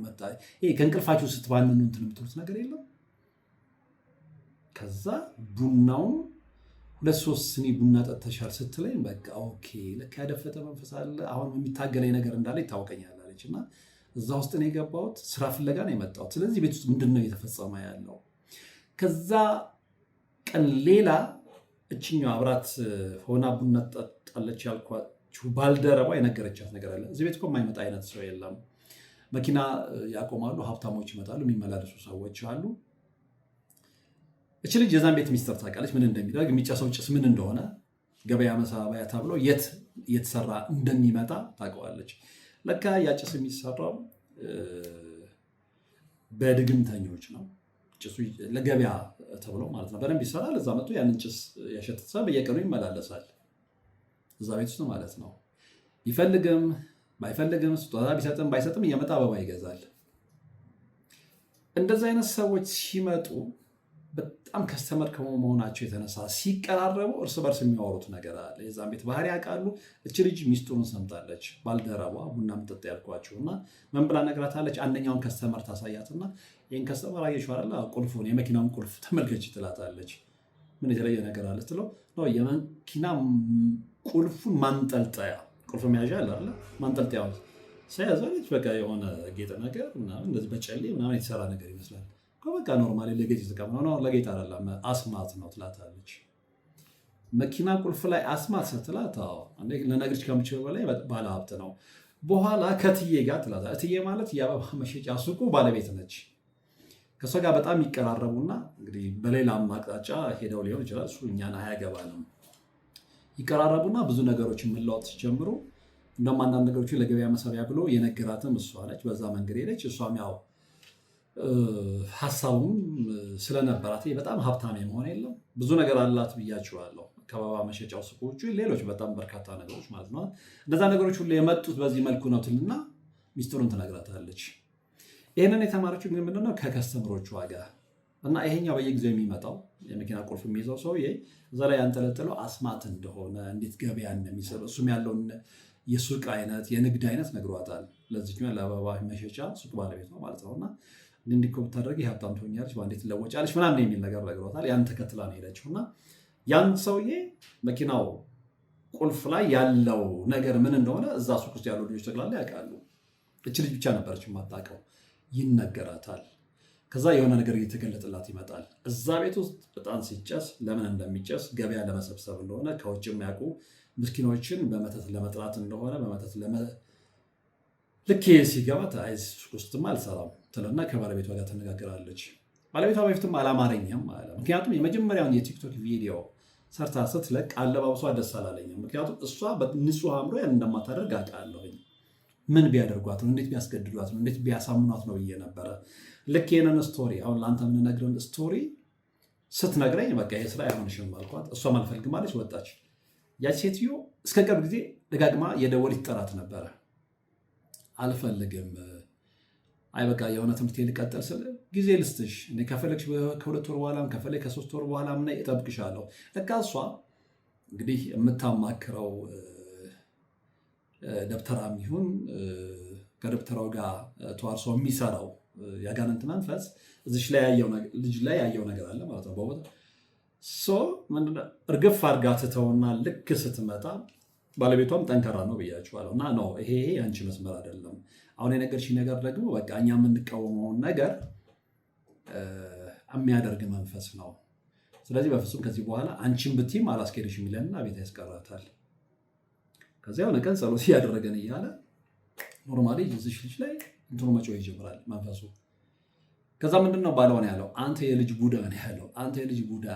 መጣ። ይሄ ከእንቅልፋችሁ ስትባንኑ እንትን የምትሉት ነገር የለም። ከዛ ቡናውን 2-3 ስኒ ቡና ጠጥተሻል ስትለኝ በቃ ኦኬ ለካ ያደፈጠ መንፈስ አለ፣ አሁን የሚታገለኝ ነገር እንዳለ ይታወቀኛል አለች። እና እዛ ውስጥ ነው የገባሁት። ስራ ፍለጋ ነው የመጣሁት። ስለዚህ ቤት ውስጥ ምንድን ነው እየተፈጸመ ያለው? ከዛ ቀን ሌላ እችኛው አብራት ሆና ቡና ጠጣለች ያልኳችሁ ባልደረባ የነገረቻት ነገር አለ። እዚህ ቤት እኮ የማይመጣ አይነት ሰው የለም። መኪና ያቆማሉ፣ ሀብታሞች ይመጣሉ፣ የሚመላለሱ ሰዎች አሉ። እች ልጅ የዛን ቤት ሚስጥር ታውቃለች፣ ምን እንደሚደረግ የሚጨሰው ጭስ ምን እንደሆነ፣ ገበያ መሳቢያ ተብሎ የት እየተሰራ እንደሚመጣ ታውቀዋለች። ለካ ያ ጭስ የሚሰራው በድግምተኞች ነው። ጭሱ ለገበያ ተብሎ ማለት ነው በደንብ ይሰራል። እዛ መጥቶ ያንን ጭስ ያሸተተ ሰው በየቀኑ ይመላለሳል እዛ ቤት ውስጥ ማለት ነው። ይፈልግም ባይፈልግም ስጦታ ቢሰጥም ባይሰጥም እየመጣ አበባ ይገዛል። እንደዚህ አይነት ሰዎች ሲመጡ በጣም ከስተመር ከመሆናቸው የተነሳ ሲቀራረቡ እርስ በርስ የሚያወሩት ነገር አለ። የዛን ቤት ባህሪ ያውቃሉ። እች ልጅ ሚስጥሩን ሰምታለች። ባልደረቧ ቡና ምጠጣ ያልኳቸው እና ምን ብላ ነግራታለች። አንደኛውን ከስተመር ታሳያትና ይህን ከስተመር አየሽው አይደል? ቁልፉን የመኪናውን ቁልፍ ተመልከች ትላታለች። ምን የተለየ ነገር አለ ስትለው ነው የመኪና ቁልፉን ማንጠልጠያ ቁልፍ መያዣ አለ አይደል? ማንጠልጠያው ሳያዛለች በቃ የሆነ ጌጥ ነገር ምናምን እንደዚህ በጨሌ ምናምን የተሰራ ነገር ይመስላል። በቃ ኖርማሊ ለጌጥ የተቀመጠ ነው፣ ለጌጥ አይደለም አስማት ነው ትላታለች። መኪና ቁልፍ ላይ አስማት ስትላት ልነግርሽ ከምችለው በላይ ባለ ሀብት ነው። በኋላ ከትዬ ጋር ትላታለች። እትዬ ማለት የአበባ መሸጫ ሱቁ ባለቤት ነች። ከእሷ ጋር በጣም ይቀራረቡና እንግዲህ በሌላም አቅጣጫ ሄደው ሊሆን ይችላል፣ እሱ እኛን አያገባንም። ይቀራረቡና ብዙ ነገሮችን መለዋወጥ ሲጀምሩ እንደውም አንዳንድ ነገሮችን ለገበያ መሳቢያ ብሎ የነገራትም እሷ ነች። በዛ መንገድ ሄደች። እሷም ያው ሀሳቡም ስለነበራት በጣም ሀብታም መሆን የለም ብዙ ነገር አላት ብያችኋለሁ። ከአበባ መሸጫው ሱቆቹ ሌሎች በጣም በርካታ ነገሮች ማለት ነው። እነዛ ነገሮች ሁሉ የመጡት በዚህ መልኩ ነው ትልና ሚስጥሩን ትነግራታለች። ይህንን የተማረችው ግን ምንድነው ከከስተምሮቹ ዋጋ እና ይሄኛው በየጊዜው የሚመጣው የመኪና ቁልፍ የሚይዘው ሰውዬ እዛ ላይ ያንጠለጥለው አስማት እንደሆነ እንዴት ገበያ እንደሚሰሩ እሱም ያለውን የሱቅ አይነት የንግድ አይነት ነግሯታል። ለዚህኛው ለአበባ መሸጫ ሱቅ ባለቤቷ ማለት ነውና እንዲህ እኮ ብታደርጊ ሀብታም ትሆኛለች፣ በአንዴ ትለወጫለች ምናምን የሚል ነገር ነግሯታል። ያን ተከትላ ነው ሄደችው እና ያን ሰውዬ መኪናው ቁልፍ ላይ ያለው ነገር ምን እንደሆነ እዛ ሱቅ ውስጥ ያሉ ልጆች ጠቅላላ ያውቃሉ። እች ልጅ ብቻ ነበረች የማታውቀው። ይነገራታል። ከዛ የሆነ ነገር እየተገለጠላት ይመጣል። እዛ ቤት ውስጥ ዕጣን ሲጨስ ለምን እንደሚጨስ ገበያ ለመሰብሰብ እንደሆነ ከውጭ የሚያውቁ ምስኪኖችን በመተት ለመጥራት እንደሆነ በመተት ልክ ሲገባት አይ ሱቅ ውስጥማ አልሰራም ትልና ከባለቤቷ ጋር ትነጋገራለች። ባለቤቷ በፊትም አላማረኝም አለ። ምክንያቱም የመጀመሪያውን የቲክቶክ ቪዲዮ ሰርታ ስትለቅ አለባበሷ ደስ አላለኝም። ምክንያቱም እሷ በንጹህ አእምሮ ያን እንደማታደርግ አውቃለሁኝ። ምን ቢያደርጓት ነው? እንዴት ቢያስገድዷት ነው? እንዴት ቢያሳምኗት ነው ብዬ ነበረ። ልክ ይህንን ስቶሪ አሁን ለአንተ የምንነግረን ስቶሪ ስትነግረኝ በቃ ይሄ ስራ አይሆንሽም አልኳት። እሷም አልፈልግም አለች፣ ወጣች። ያች ሴትዮ እስከ ቅርብ ጊዜ ደጋግማ የደወለች ትጠራት ነበረ። አልፈልግም፣ አይ በቃ የሆነ ትምህርት ልቀጥል ስል ጊዜ ልስጥሽ፣ እኔ ከፈለግሽ ከ2 ወር በኋላም ከፈለግ ከ3 ወር በኋላም ላይ እጠብቅሻለሁ። በቃ እሷ እንግዲህ የምታማክረው ደብተራም ይሁን ከደብተራው ጋር ተዋርሶ የሚሰራው የአጋንንት መንፈስ ልጅ ላይ ያየው ነገር አለ ማለት ነው። በቦታ እርግፍ አድርጋ ትተውና ልክ ስትመጣ ባለቤቷም ጠንካራ ነው ብያችኋለሁ። እና ነው ይሄ አንቺ መስመር አይደለም፣ አሁን የነገርሽኝ ነገር ደግሞ በቃ እኛ የምንቃወመውን ነገር የሚያደርግ መንፈስ ነው። ስለዚህ በፍጹም ከዚህ በኋላ አንቺን ብትይም አላስኬድሽ የሚለንና ቤት ያስቀራታል። ከዚያ የሆነ ቀን ጸሎት እያደረገን እያለ ኖርማሊ እዚሽ ልጅ ላይ እንትኑ መጮህ ይጀምራል መንፈሱ። ከዛ ምንድነው ባለሆነ ያለው አንተ የልጅ ቡዳ ነው ያለው። አንተ የልጅ ቡዳ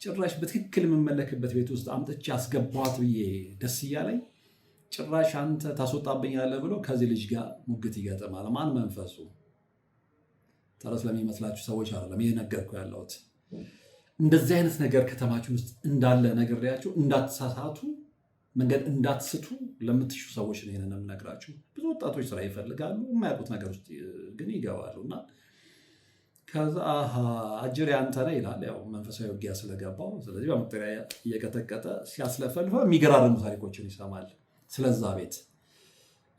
ጭራሽ በትክክል የምመለክበት ቤት ውስጥ አምጥቼ አስገባኋት ብዬ ደስ እያለኝ ጭራሽ አንተ ታስወጣብኛለህ ብሎ ከዚህ ልጅ ጋር ሙግት ይገጥማል። ማን? መንፈሱ። ተረት ለሚመስላችሁ ሰዎች አይደለም ይሄ ነገርኩ ያለሁት። እንደዚህ አይነት ነገር ከተማችን ውስጥ እንዳለ ነግሬያችሁ እንዳትሳሳቱ መንገድ እንዳትስቱ ለምትሹ ሰዎች ነው ይሄንን የምነግራችሁ። ብዙ ወጣቶች ስራ ይፈልጋሉ፣ የማያውቁት ነገር ውስጥ ግን ይገባሉ እና ከዛ አጅሬ አንተ ነህ ይላል። ያው መንፈሳዊ ውጊያ ስለገባው፣ ስለዚህ በመጠሪያ እየቀጠቀጠ ሲያስለፈልፈው የሚገራርሙ ታሪኮችን ይሰማል። ስለዛ ቤት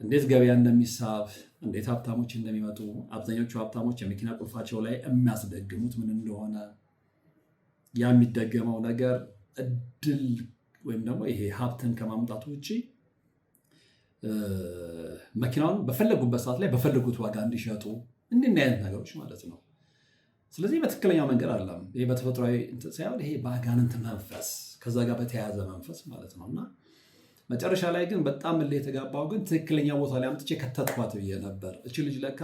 እንዴት ገበያ እንደሚሳብ፣ እንዴት ሀብታሞች እንደሚመጡ፣ አብዛኞቹ ሀብታሞች የመኪና ቁልፋቸው ላይ የሚያስደግሙት ምን እንደሆነ፣ ያ የሚደገመው ነገር እድል ወይም ደግሞ ይሄ ሀብትን ከማምጣቱ ውጭ መኪናውን በፈለጉበት ሰዓት ላይ በፈለጉት ዋጋ እንዲሸጡ እንዲህ አይነት ነገሮች ማለት ነው። ስለዚህ በትክክለኛው መንገድ አለም ይሄ በተፈጥሯዊ ሳይሆን ይሄ በአጋንንት መንፈስ ከዛ ጋር በተያያዘ መንፈስ ማለት ነው። እና መጨረሻ ላይ ግን በጣም እልህ የተጋባው ግን ትክክለኛ ቦታ ላይ አምጥቼ ከተትኳት ብዬ ነበር። እቺ ልጅ ለካ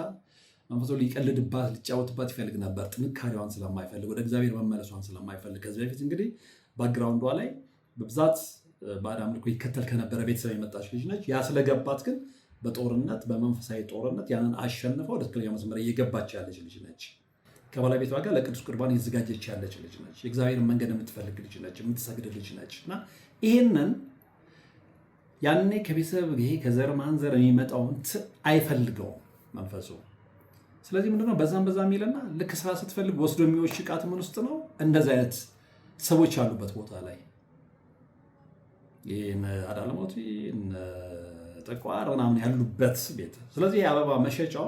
መንፈሱ ሊቀልድባት ሊጫወትባት ይፈልግ ነበር፣ ጥንካሬዋን ስለማይፈልግ፣ ወደ እግዚአብሔር መመለሷን ስለማይፈልግ። ከዚህ በፊት እንግዲህ ባክግራውንዷ ላይ በብዛት ባዕድ አምልኮ ይከተል ከነበረ ቤተሰብ የመጣች ልጅ ነች። ያ ስለገባት ግን በጦርነት በመንፈሳዊ ጦርነት ያንን አሸንፈው ወደ ትክክለኛ መስመር እየገባች ያለች ልጅ ነች። ከባለቤቷ ጋር ለቅዱስ ቁርባን እየተዘጋጀች ያለች ልጅ ነች። የእግዚአብሔርን መንገድ የምትፈልግ ልጅ ነች፣ የምትሰግድ ልጅ ነች። እና ይህንን ያኔ ከቤተሰብ ይሄ ከዘር ማንዘር የሚመጣውን አይፈልገውም መንፈሱ። ስለዚህ ምንድነው በዛም በዛ የሚልና ልክ ስራ ስትፈልግ ወስዶ የሚወሽቃት ምን ውስጥ ነው? እንደዚህ አይነት ሰዎች ያሉበት ቦታ ላይ ይህን አዳልሞቲ ጠቋር ምናምን ያሉበት ቤት። ስለዚህ የአበባ መሸጫው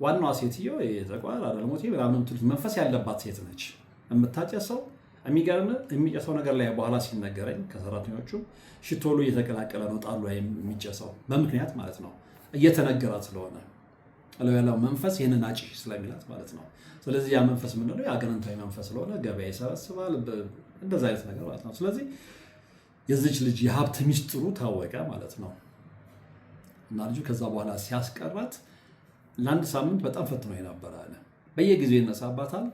ዋናዋ ሴትዮ ጠቋር አዳልሞቲ ምናምን መንፈስ ያለባት ሴት ነች የምታጨሰው። የሚገርም የሚጨሰው ነገር ላይ በኋላ ሲነገረኝ ከሰራተኞቹ ሽቶሉ እየተቀላቀለ ነው ጣሉ ላይ የሚጨሰው በምክንያት ማለት ነው፣ እየተነገራት ስለሆነ ያለው መንፈስ ይህንን አጭ ስለሚላት ማለት ነው። ስለዚህ ያ መንፈስ ምንድነው? የአጋንንታዊ መንፈስ ስለሆነ ገበያ ይሰበስባል፣ እንደዛ አይነት ነገር ማለት ነው። ስለዚህ የዚች ልጅ የሀብት ሚስጥሩ ታወቀ ማለት ነው። እና ልጁ ከዛ በኋላ ሲያስቀራት ለአንድ ሳምንት በጣም ፈትኖ የነበረ አለ። በየጊዜው ይነሳባታል።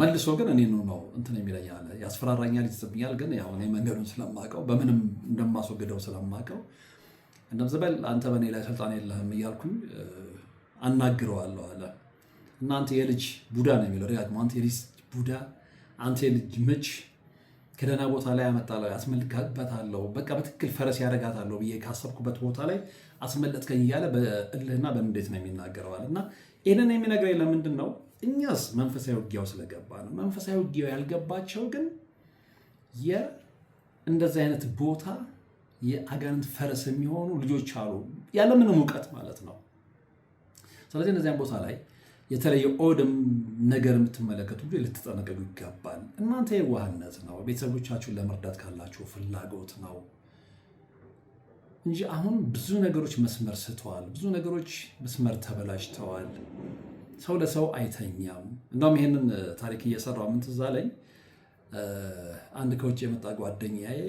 መልሶ ግን እኔ ነው እንትን የሚለኛል፣ ያስፈራራኛል፣ ይስብኛል። ግን ያው እኔ መንገዱን ስለማውቀው በምንም እንደማስወግደው ስለማውቀው እንደምዝበል አንተ በእኔ ላይ ስልጣን የለህም እያልኩኝ አናግረዋለሁ አለ። እናንተ የልጅ ቡዳ ነው የሚለው ደጋግሞ፣ አንተ የልጅ ቡዳ፣ አንተ የልጅ ምች ከደህና ቦታ ላይ አመጣለሁ፣ አስመልክበታለሁ፣ በቃ በትክክል ፈረስ ያደርጋታለሁ ብዬ ካሰብኩበት ቦታ ላይ አስመለጥከኝ እያለ በእልህና በንዴት ነው የሚናገረዋል። እና ይህንን የሚነግረኝ ለምንድን ነው? እኛስ መንፈሳዊ ውጊያው ስለገባ ነው። መንፈሳዊ ውጊያው ያልገባቸው ግን እንደዚህ አይነት ቦታ የአጋንንት ፈረስ የሚሆኑ ልጆች አሉ፣ ያለምንም እውቀት ማለት ነው። ስለዚህ እነዚያን ቦታ ላይ የተለየ ኦድም ነገር የምትመለከቱ ልትጠነቀቁ ይገባል። እናንተ የዋህነት ነው፣ ቤተሰቦቻችሁን ለመርዳት ካላችሁ ፍላጎት ነው እንጂ አሁን ብዙ ነገሮች መስመር ስተዋል፣ ብዙ ነገሮች መስመር ተበላሽተዋል። ሰው ለሰው አይተኛም። እንደውም ይሄንን ታሪክ እየሰራው ምን ትዝ አለኝ፣ አንድ ከውጭ የመጣ ጓደኛዬ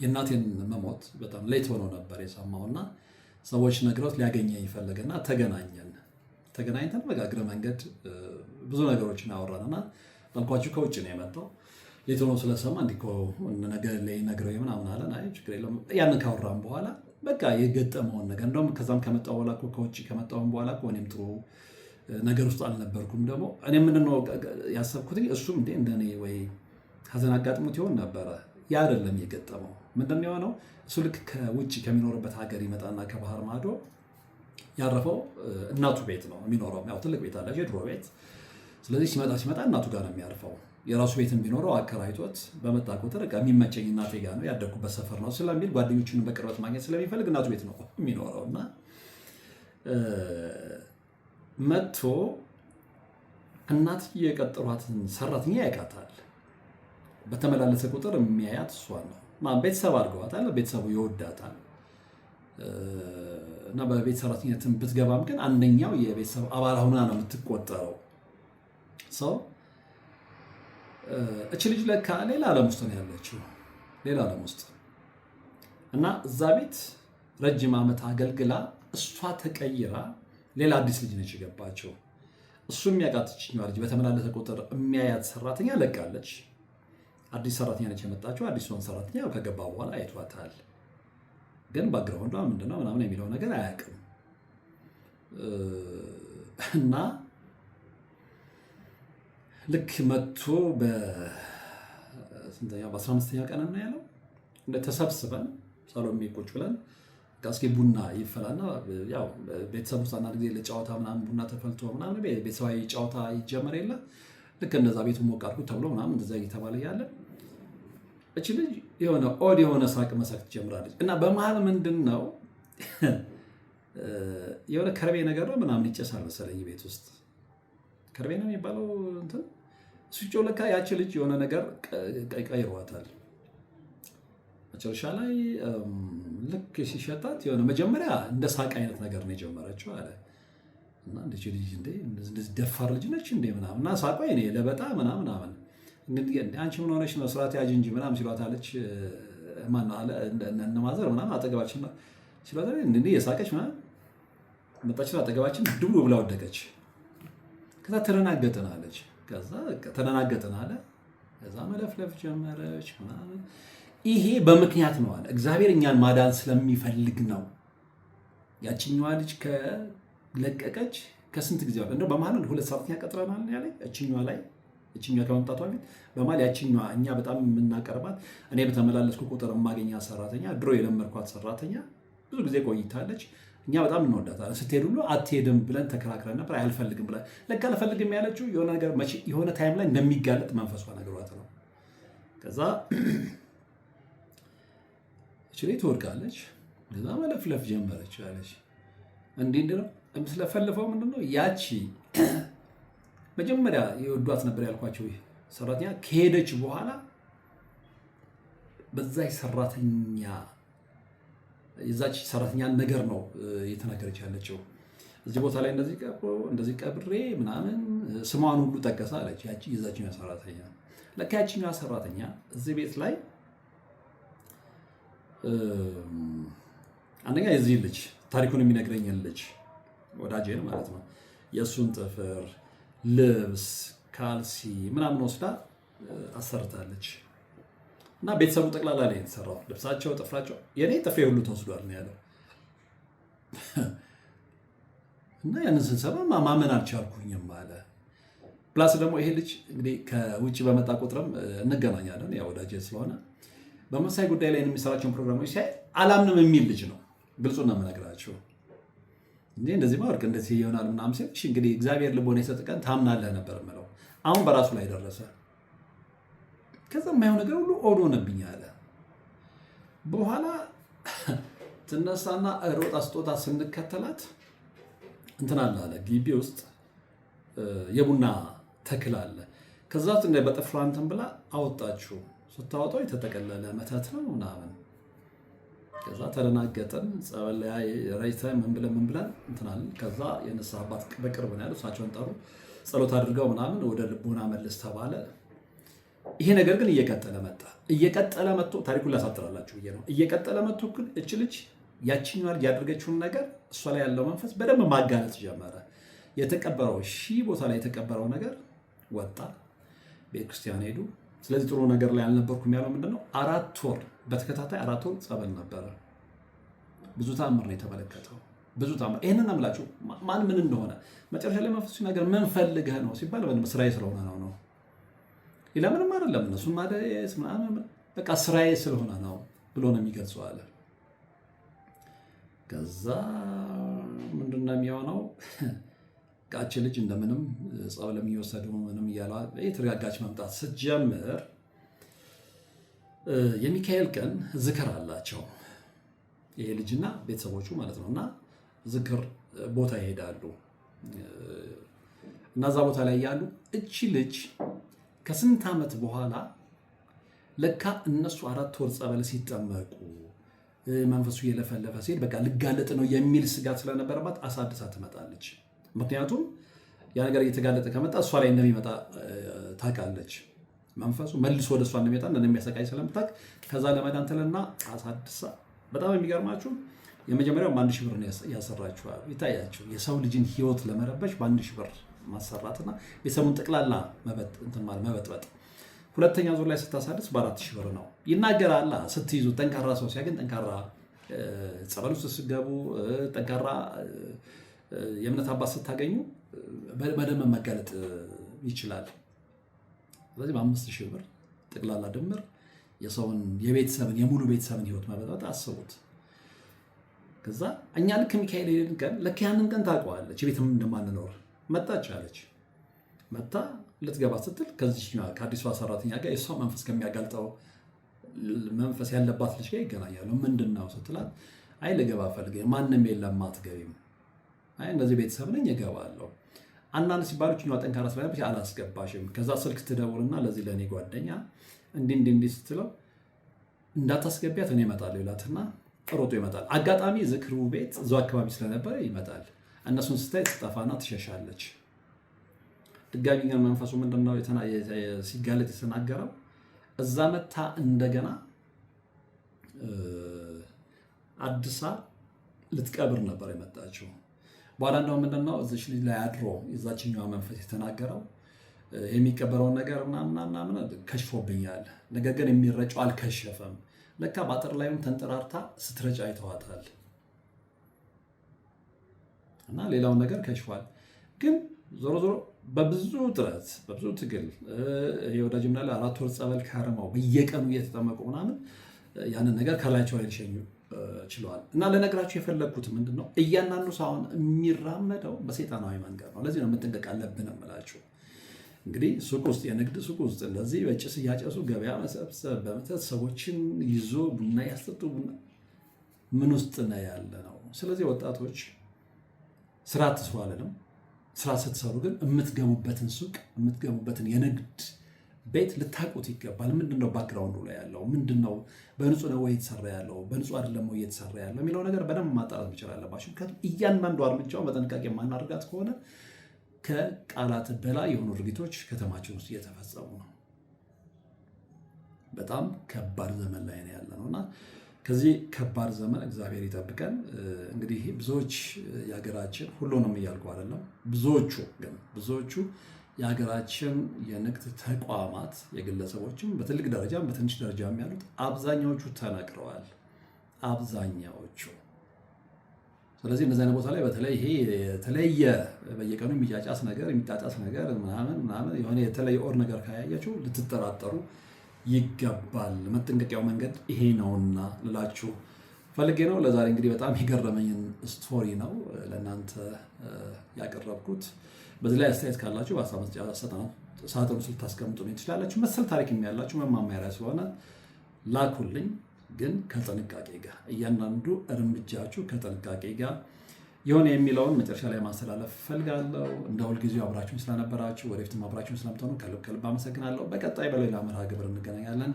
የእናቴን መሞት በጣም ሌት ሆኖ ነበር የሰማውና ሰዎች ነግረውት ሊያገኘኝ ይፈለገና ተገናኝተን በእግረ መንገድ ብዙ ነገሮችን አወራንና ባልኳችሁ ከውጭ ነው የመጣው። ሌት ሆኖ ስለሰማ እንዲህ እኮ ነገር ላይ ነግረው ምናምን አለን። አይ ችግር የለውም። ያንን ካወራን በኋላ በቃ የገጠመውን ነገር እንደውም ከዛም ከመጣሁ በኋላ እኮ ከውጭ ከመጣሁም በኋላ እኮ እኔም ጥሩ ነገር ውስጥ አልነበርኩም። ደግሞ እኔ ምንድነው ያሰብኩት እሱም እንደኔ ወይ ሀዘን አጋጥሞት ይሆን ነበረ። ያ አይደለም የገጠመው። ምንድን ነው የሆነው? እሱ ልክ ከውጭ ከሚኖርበት ሀገር ይመጣና ከባህር ማዶ ያረፈው እናቱ ቤት ነው የሚኖረው። ያው ትልቅ ቤት አለ፣ የድሮ ቤት። ስለዚህ ሲመጣ እናቱ ጋር ነው የሚያርፈው። የራሱ ቤትን ቢኖረው አከራይቶት በመጣ ቁጥር የሚመቸኝ እናቴ ጋር ነው ያደግኩበት ሰፈር ነው ስለሚል ጓደኞቹን በቅርበት ማግኘት ስለሚፈልግ እናቱ ቤት ነው የሚኖረው እና መጥቶ እናትዬ የቀጠሯትን ሰራተኛ ያውቃታል። በተመላለሰ ቁጥር የሚያያት እሷን ነው። ቤተሰብ አድርገዋታል። ቤተሰቡ ይወዳታል እና በቤት ሰራተኝነትን ብትገባም ግን አንደኛው የቤተሰብ አባል ሆና ነው የምትቆጠረው። ሰው እች ልጅ ለካ ሌላ ዓለም ውስጥ ነው ያለችው፣ ሌላ ዓለም ውስጥ እና እዛ ቤት ረጅም ዓመት አገልግላ እሷ ተቀይራ ሌላ አዲስ ልጅ ነች የገባቸው። እሱ የሚያውቃት ይችኛዋ ልጅ በተመላለሰ ቁጥር የሚያያት ሰራተኛ ለቃለች። አዲስ ሰራተኛ ነች የመጣችው። አዲሷን ሰራተኛ ከገባ በኋላ አይቷታል፣ ግን ባክግራውንዷ ምንድነው ምናምን የሚለው ነገር አያውቅም። እና ልክ መጥቶ በ15ኛ ቀን ነው ያለው እንደ ተሰብስበን ሳሎን ቁጭ ብለን እስኪ ቡና ይፈላና ያው ቤተሰብ ውስጥ አንዳንድ ጊዜ ለጨዋታ ምናምን ቡና ተፈልቶ ምናምን ቤተሰባዊ ጨዋታ ይጀመር የለ ልክ እንደዛ ቤቱ ሞቅ አድርጉት ተብሎ ምናምን እንደዛ እየተባለ ያለ እቺ ልጅ የሆነ ሳቅ መሳቅ ትጀምራለች። እና በመሀል ምንድን ነው የሆነ ከርቤ ነገር ነው ምናምን ይጨሳል መሰለኝ ቤት ውስጥ ከርቤ ነው የሚባለው እንትን እሱ ለካ ያቺ ልጅ የሆነ ነገር ቀይሯታል። መጨረሻ ላይ ልክ ሲሸጣት የሆነ መጀመሪያ እንደ ሳቅ አይነት ነገር ነው የጀመረችው አለ እና እንደዚህ ልጅ እንደዚህ ደፋር ልጅ ነች እንደ ምናምን እና ሳቋ እኔ ለበጣ ምናምን እንግዲህ አንቺ ምን ሆነሽ ነው ስርዓት ያዥ እንጂ ምናምን ሲሏት አለች። ማን አለ እነ ማዘር ምናምን አጠገባችን ሲሏት እንዴ የሳቀች ምናምን መጣችና አጠገባችን ድቡ ብላ ወደቀች። ከዛ ተደናገጥን አለች። ከዛ ተደናገጥን አለ። ከዛ መለፍለፍ ጀመረች ምናምን። ይሄ በምክንያት ነው አለ። እግዚአብሔር እኛን ማዳን ስለሚፈልግ ነው። ያቺኛዋ ልጅ ከለቀቀች ከስንት ጊዜ አለ እንደው በመሀል 2 ሰዓት ያቀጥረናል ያለ ያቺኛዋ ላይ እቺኛ ከመምጣቷ በፊት በማል ያቺኛዋ እኛ በጣም የምናቀርባት እኔ በተመላለስኩ ቁጥር የማገኛ ሰራተኛ ድሮ የለመድኳት ሰራተኛ ብዙ ጊዜ ቆይታለች። እኛ በጣም እንወዳታለን። ስትሄድ ሁሉ አትሄድም ብለን ተከራክረን ነበር። አልፈልግም ብላ ለካ አልፈልግም ያለችው የሆነ ነገር የሆነ ታይም ላይ እንደሚጋለጥ መንፈሷ ነግሯት ነው። ከዛ እቺ ላይ ትወድቃለች። ከዛ መለፍለፍ ጀመረች አለች። እንዴ ነው የምትለፈልፈው ምንድነው ያቺ መጀመሪያ የወዷት ነበር ያልኳቸው ሰራተኛ ከሄደች በኋላ በዛች ሰራተኛ የዛች ሰራተኛ ነገር ነው እየተናገረች ያለችው። እዚህ ቦታ ላይ እንደዚህ ቀብሬ ምናምን ስሟን ሁሉ ጠቀሳ አለች። ያቺ የዛችኛዋ ሰራተኛ ለካ ያቺኛዋ ሰራተኛ እዚህ ቤት ላይ አንደኛ የዚህ ልጅ ታሪኩን የሚነግረኝ ልጅ ወዳጄን ማለት ነው የእሱን ጥፍር ልብስ ካልሲ ምናምን ወስዳ አሰርታለች። እና ቤተሰቡ ጠቅላላ ላይ የተሰራው ልብሳቸው ጥፍራቸው የኔ ጥፍሬ ሁሉ ተወስዷል ነው ያለው። እና ያንን ስንሰማ ማመን አልቻልኩኝም አለ። ፕላስ ደግሞ ይሄ ልጅ እንግዲህ ከውጭ በመጣ ቁጥርም እንገናኛለን፣ ያው ወዳጄ ስለሆነ በመሳይ ጉዳይ ላይ የሚሰራቸውን ፕሮግራሞች ሲያይ አላምንም የሚል ልጅ ነው። ግልጹን ነው የምነግራቸው። እንደዚህ ማወርቅ እንደዚህ ይሆናል ምናምን ሲል እንግዲህ እግዚአብሔር ልቦና የሰጠ ቀን ታምናለህ ነበር የምለው። አሁን በራሱ ላይ ደረሰ። ከዛ የማየው ነገር ሁሉ ኦድ ሆነብኝ አለ። በኋላ ትነሳና ሮጣ ስጦታ ስንከተላት እንትን አለ ግቢ ውስጥ የቡና ተክል አለ። ከዛ እንደ በጥፍሯ እንትን ብላ አወጣችሁ። ስታወጣው የተጠቀለለ መተት ነው ምናምን። ከዛ ተደናገጥን። ጸበል ላይ ረይተን ምን ብለን እንትን አለን። ከዛ የንስሐ አባት በቅርብ ነው ያለው፣ እሳቸውን ጠሩ። ጸሎት አድርገው ምናምን ወደ ልቦና መልስ ተባለ። ይሄ ነገር ግን እየቀጠለ መጥቶ ታሪኩን ላሳጥራላችሁ ብዬ ነው። እየቀጠለ መጥቶ ግን እች ልጅ ያችኛዋ ልጅ ያደረገችውን ነገር እሷ ላይ ያለው መንፈስ በደንብ ማጋለጥ ጀመረ። የተቀበረው ቦታ ላይ የተቀበረው ነገር ወጣ። ቤተክርስቲያን ሄዱ። ስለዚህ ጥሩ ነገር ላይ አልነበርኩም ያለው ምንድነው? 4 ወር በተከታታይ 4 ወር ጸበል ነበረ። ብዙ ተአምር ነው የተመለከተው። ብዙ ተአምር። ይሄንን አምላችሁ ማን ምን እንደሆነ መጨረሻ ላይ መንፈሱ ነገር ምን ፈልገህ ነው ሲባል ስራዬ ስለሆነ ነው። ሌላ ምንም አይደለም። እነሱም ማደስ ምናምን በቃ ስራዬ ስለሆነ ነው ብሎ ነው የሚገልጸው አለ። ከዛ ምንድነው የሚሆነው? ቃች ልጅ እንደምንም ጸበል የሚወሰዱ ምንም እያለ የተረጋጋች መምጣት ስትጀምር የሚካኤል ቀን ዝክር አላቸው ይሄ ልጅና ቤተሰቦቹ ማለት ነው። እና ዝክር ቦታ ይሄዳሉ። እና እዛ ቦታ ላይ ያሉ እቺ ልጅ ከስንት ዓመት በኋላ ለካ እነሱ 4 ወር ጸበል ሲጠመቁ መንፈሱ እየለፈለፈ ሲል በቃ ልጋለጥ ነው የሚል ስጋት ስለነበረባት አሳድሳ ትመጣለች። ምክንያቱም ያ ነገር እየተጋለጠ ከመጣ እሷ ላይ እንደሚመጣ ታውቃለች። መንፈሱ መልሶ ወደ እሷ እንደሚመጣ እንደሚያሰቃይ ስለምታውቅ ከዛ ለመዳን ትልና አሳድሳ። በጣም የሚገርማችሁ የመጀመሪያው በ1,000 ብር ነው ያሰራችኋል። ይታያችሁ የሰው ልጅን ህይወት ለመረበሽ በ1,000 ብር ማሰራትና ቤተሰቡን ጠቅላላ መበጥበጥ። ሁለተኛ ዙር ላይ ስታሳድስ በ4,000 ብር ነው። ይናገራል። ስትይዙ ጠንካራ ሰው ሲያገኝ ጠንካራ ጸበል ውስጥ ስትገቡ ጠንካራ የእምነት አባት ስታገኙ በደንብ መጋለጥ ይችላል። ስለዚህ በ5,000 ብር ጠቅላላ ድምር የሰውን የቤተሰብን የሙሉ ቤተሰብን ህይወት መበጥበጥ አስቡት። ከዛ እኛ ልክ ሚካኤል ሄድን ቀን ልክ ያንን ቀን ታውቀዋለች። ቤትም እንደማንኖር መጣች አለች። መጣ ልትገባ ስትል ከዚህኛዋ ከአዲሷ ሰራተኛ ጋር የእሷ መንፈስ ከሚያጋልጠው መንፈስ ያለባት ልጅ ጋር ይገናኛሉ። ምንድን ነው ስትላት፣ አይ ልገባ ፈልጌ ማንም የለም አትገቢም። አይ እንደዚህ ቤተሰብ ነኝ እገባለሁ። አንዳንድ ሲባሎች ነው ጠንካራ ስለነበረች አላስገባሽም። ከዛ ስልክ ትደውልና ለዚህ ለኔ ጓደኛ እንዲህ ስትለው እንዳታስገቢያት እኔ እመጣለሁ ይላትና ሮጦ ይመጣል። አጋጣሚ ዝክሩ ቤት እዛው አካባቢ ስለነበረ ይመጣል። እነሱን ስታይ ትጠፋና ትሸሻለች። ድጋሚ ግን መንፈሱ ምንድነው ሲጋለጥ የተናገረው እዛ መታ እንደገና አዲሳ ልትቀብር ነበር የመጣችው። በኋላ እንደው ምንድነው እዚች ልጅ ላይ አድሮ የዛችኛው መንፈስ የተናገረው የሚቀበረውን ነገር ምናምን ከሽፎብኛል። ነገር ግን የሚረጨው አልከሸፈም። ለካ ባጥር ላይም ተንጠራርታ ስትረጭ አይተዋታል። እና ሌላውን ነገር ከሽፏል። ግን ዞሮ በብዙ ጥረት በብዙ ትግል የወዳጅ ምናለ 4 ወር ጸበል ካረማው በየቀኑ እየተጠመቁ ምናምን ያንን ነገር ከላያቸው ላይ ሊሸኙ ችለዋል። እና ለነገራችሁ የፈለግኩት ምንድነው እያንዳንዱ ሰው አሁን የሚራመደው በሰይጣናዊ መንገድ ነው። ለዚህ ነው መጠንቀቅ አለብን እምላችሁ። እንግዲህ ሱቅ ውስጥ የንግድ ሱቅ ውስጥ እንደዚህ በጭስ እያጨሱ ገበያ መሰብሰብ በመተት ሰዎችን ይዞ ቡና ያስጠጡ ምን ውስጥ ነው ያለ ነው። ስለዚህ ወጣቶች ስራ አትስሩ አለንም። ስራ ስትሰሩ ግን የምትገቡበትን ሱቅ የምትገቡበትን የንግድ ቤት ልታውቁት ይገባል። ምንድነው ባክግራውንዱ ላይ ያለው ምንድነው? በንጹህ ነው ወይ የተሰራ ያለው በንጹህ አይደለም ወይ የተሰራ ያለው የሚለው ነገር በደንብ ማጣራት መቻል አለባችሁ። ምክንያቱም እያንዳንዱ እርምጃው በጥንቃቄ የማናደርጋት ከሆነ ከቃላት በላይ የሆኑ ድርጊቶች ከተማችን ውስጥ እየተፈጸሙ ነው። በጣም ከባድ ዘመን ላይ ነው ያለነውና ከዚህ ከባድ ዘመን እግዚአብሔር ይጠብቀን። እንግዲህ ብዙዎች የሀገራችን ሁሉንም እያልኩ አይደለም፣ ብዙዎቹ የሀገራችን የንግድ ተቋማት የግለሰቦችም በትልቅ ደረጃም በትንሽ ደረጃም ያሉት አብዛኛዎቹ ተነቅረዋል። አብዛኛዎቹ ስለዚህ እነዚህ አይነት ቦታ ላይ በተለይ ይሄ የተለየ በየቀኑ የሚጫጫስ ነገር የሚጣጫስ ነገር ምናምን የሆነ የተለየ ኦር ነገር ካያያችሁ ልትጠራጠሩ ይገባል። መጠንቀቂያው መንገድ ይሄ ነውና ልላችሁ ፈልጌ ነው። ለዛሬ እንግዲህ በጣም የገረመኝን ስቶሪ ነው ለእናንተ ያቀረብኩት። በዚህ ላይ አስተያየት ካላችሁ በሀሳብ መስጫ ሳጥን ውስጥ ልታስቀምጡ ትችላላችሁ። መሰል ታሪክ ያላችሁ መማማሪያ ስለሆነ ላኩልኝ። ግን ከጥንቃቄ ጋር እያንዳንዱ እርምጃችሁ ከጥንቃቄ ጋር የሆነ የሚለውን መጨረሻ ላይ ማስተላለፍ ፈልጋለሁ። እንደ ሁልጊዜው አብራችሁን ስለነበራችሁ ወደፊትም አብራችሁን ስለምትሆኑ ከልብ ከልብ አመሰግናለሁ። በቀጣይ በሌላ መርሃ ግብር እንገናኛለን።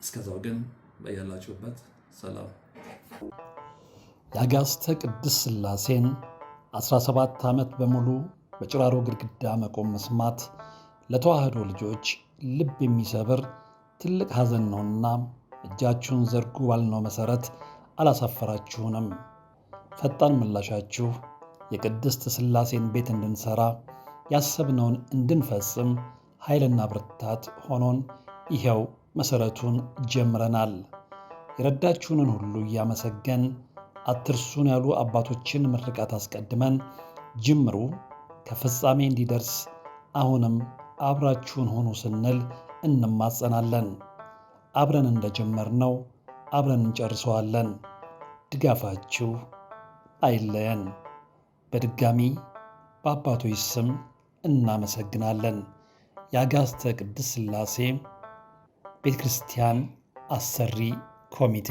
እስከዛው ግን በያላችሁበት ሰላም። የአጋዕዝተ ቅድስት ሥላሴን 17 ዓመት በሙሉ በጭራሮ ግድግዳ መቆም መስማት ለተዋህዶ ልጆች ልብ የሚሰብር ትልቅ ሐዘን ነውና እጃችሁን ዘርጉ ባልነው መሠረት አላሳፈራችሁንም። ፈጣን ምላሻችሁ የቅድስት ሥላሴን ቤት እንድንሠራ ያሰብነውን እንድንፈጽም ኃይልና ብርታት ሆኖን ይኸው መሠረቱን ጀምረናል። የረዳችሁንን ሁሉ እያመሰገን አትርሱን ያሉ አባቶችን ምርቃት አስቀድመን ጅምሩ ከፍጻሜ እንዲደርስ አሁንም አብራችሁን ሆኑ ስንል እንማጸናለን። አብረን እንደጀመርነው አብረን እንጨርሰዋለን። ድጋፋችሁ አይለየን። በድጋሚ በአባቶች ስም እናመሰግናለን። የአጋዕዝተ ቅድስት ሥላሴ ቤተ ክርስቲያን አሰሪ ኮሚቴ